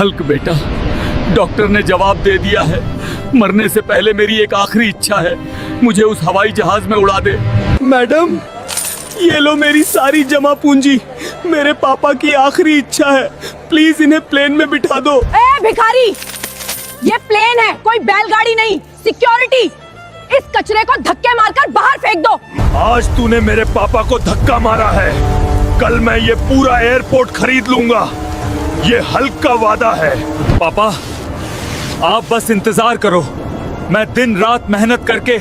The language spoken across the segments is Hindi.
हल्क बेटा, डॉक्टर ने जवाब दे दिया है। मरने से पहले मेरी एक आखिरी इच्छा है, मुझे उस हवाई जहाज में उड़ा दे। मैडम, ये लो मेरी सारी जमा पूंजी, मेरे पापा की आखिरी इच्छा है, प्लीज इन्हें प्लेन में बिठा दो। ए भिखारी, ये प्लेन है, कोई बैलगाड़ी नहीं। सिक्योरिटी, इस कचरे को धक्के मारकर बाहर फेंक दो। आज तूने मेरे पापा को धक्का मारा है, कल मैं ये पूरा एयरपोर्ट खरीद लूंगा। ये हल्क का वादा है। पापा, आप बस इंतजार करो, मैं दिन रात मेहनत करके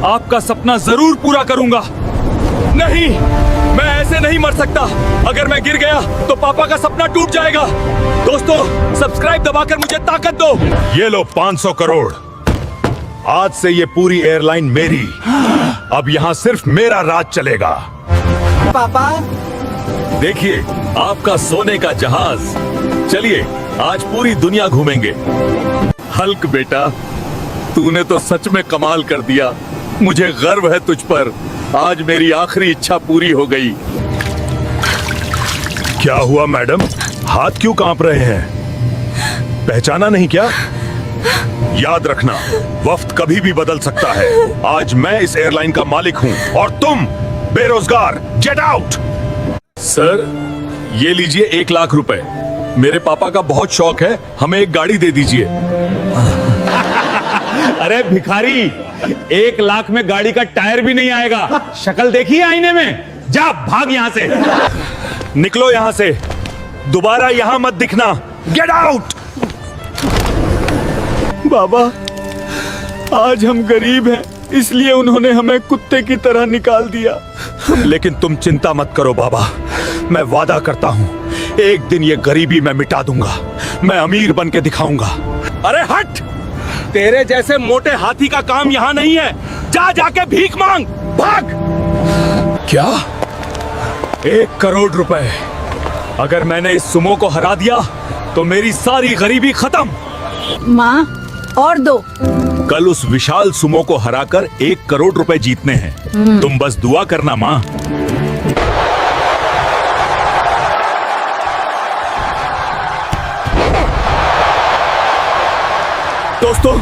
आपका सपना जरूर पूरा करूंगा। नहीं, मैं ऐसे नहीं मर सकता। अगर मैं गिर गया तो पापा का सपना टूट जाएगा। दोस्तों, सब्सक्राइब दबाकर मुझे ताकत दो। ये लो 500 करोड़। आज से ये पूरी एयरलाइन मेरी। अब यहाँ सिर्फ मेरा राज चलेगा। पापा, देखिए आपका सोने का जहाज। चलिए आज पूरी दुनिया घूमेंगे। हल्क बेटा, तूने तो सच में कमाल कर दिया। मुझे गर्व है तुझ पर। आज मेरी आखिरी इच्छा पूरी हो गई। क्या हुआ मैडम, हाथ क्यों कांप रहे हैं? पहचाना नहीं क्या? याद रखना, वक्त कभी भी बदल सकता है। आज मैं इस एयरलाइन का मालिक हूँ और तुम बेरोजगार। Get out. सर, ये लीजिए 1 लाख रुपए। मेरे पापा का बहुत शौक है, हमें एक गाड़ी दे दीजिए। अरे भिखारी, 1 लाख में गाड़ी का टायर भी नहीं आएगा। शक्ल देखिए आईने में। जा भाग यहाँ से। निकलो यहाँ से, दोबारा यहाँ मत दिखना। Get out. बाबा, आज हम गरीब हैं, इसलिए उन्होंने हमें कुत्ते की तरह निकाल दिया। लेकिन तुम चिंता मत करो बाबा, मैं वादा करता हूँ एक दिन ये गरीबी मैं मिटा दूंगा। मैं अमीर बन के दिखाऊंगा। अरे हट, तेरे जैसे मोटे हाथी का काम यहाँ नहीं है। जा जाके भीख मांग, भाग। क्या? 1 करोड़ रुपए। अगर मैंने इस सुमो को हरा दिया तो मेरी सारी गरीबी खत्म। माँ, और दो। कल उस विशाल सुमो को हराकर 1 करोड़ रुपए जीतने हैं। तुम बस दुआ करना माँ। दोस्तों,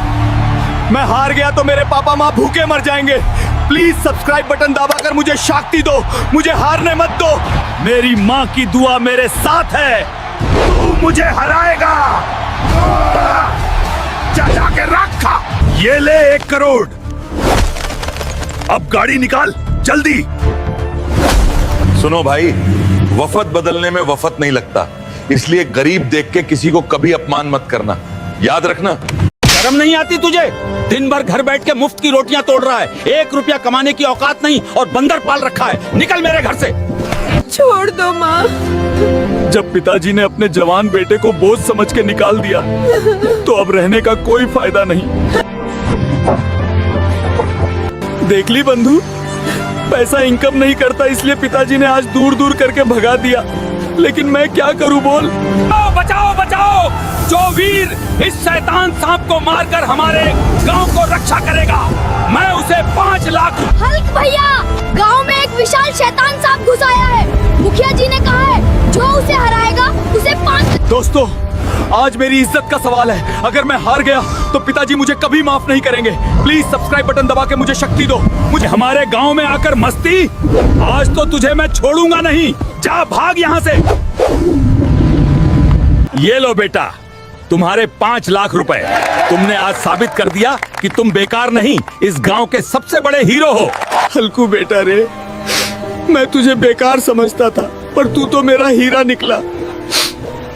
मैं हार गया तो मेरे पापा माँ भूखे मर जाएंगे। प्लीज सब्सक्राइब बटन दबाकर मुझे शक्ति दो, मुझे हारने मत दो। मेरी माँ की दुआ मेरे साथ है। तू मुझे हराएगा। जा जाके रखा। ये ले 1 करोड़। अब गाड़ी निकाल जल्दी। सुनो भाई, वफद बदलने में वफद नहीं लगता, इसलिए गरीब देख के किसी को कभी अपमान मत करना, याद रखना। शर्म नहीं आती तुझे? दिन भर घर बैठ के मुफ्त की रोटियां तोड़ रहा है। 1 रुपया कमाने की औकात नहीं और बंदर पाल रखा है। निकल मेरे घर से। छोड़ दो माँ। जब पिताजी ने अपने जवान बेटे को बोझ समझ के निकाल दिया तो अब रहने का कोई फायदा नहीं। देख ली बंधु, पैसा इनकम नहीं करता, इसलिए पिताजी ने आज दूर दूर करके भगा दिया। लेकिन मैं क्या करूं बोल। बचाओ बचाओ, जो वीर इस शैतान सांप को मारकर हमारे गांव को रक्षा करेगा, मैं उसे 5 लाख। हल्क भैया, गांव में एक विशाल शैतान सांप घुस आया है। मुखिया जी ने कहा है जो उसे हराएगा उसे 5। दोस्तों, आज मेरी इज्जत का सवाल है। अगर मैं हार गया तो पिताजी मुझे कभी माफ नहीं करेंगे। प्लीज सब्सक्राइब बटन दबा के मुझे शक्ति दो। मुझे हमारे गांव में आकर मस्ती, आज तो तुझे मैं छोड़ूंगा नहीं। जा भाग यहाँ से। ये लो बेटा, तुम्हारे 5 लाख रुपए। तुमने आज साबित कर दिया कि तुम बेकार नहीं, इस गांव के सबसे बड़े हीरो हो। हल्कू बेटा रे, मैं तुझे बेकार समझता था, पर तू तो मेरा हीरा निकला।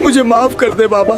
मुझे माफ कर दे बाबा।